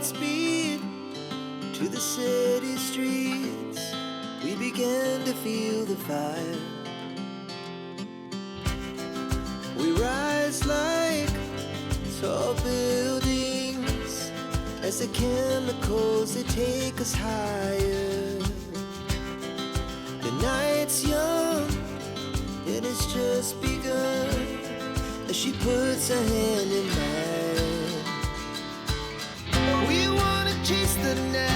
Godspeed to the city streets. We began to feel the fire. We rise like tall buildings as the chemicals they take us higher. The night's young and it's just begun as she puts her hand in mine. We wanna chase the night.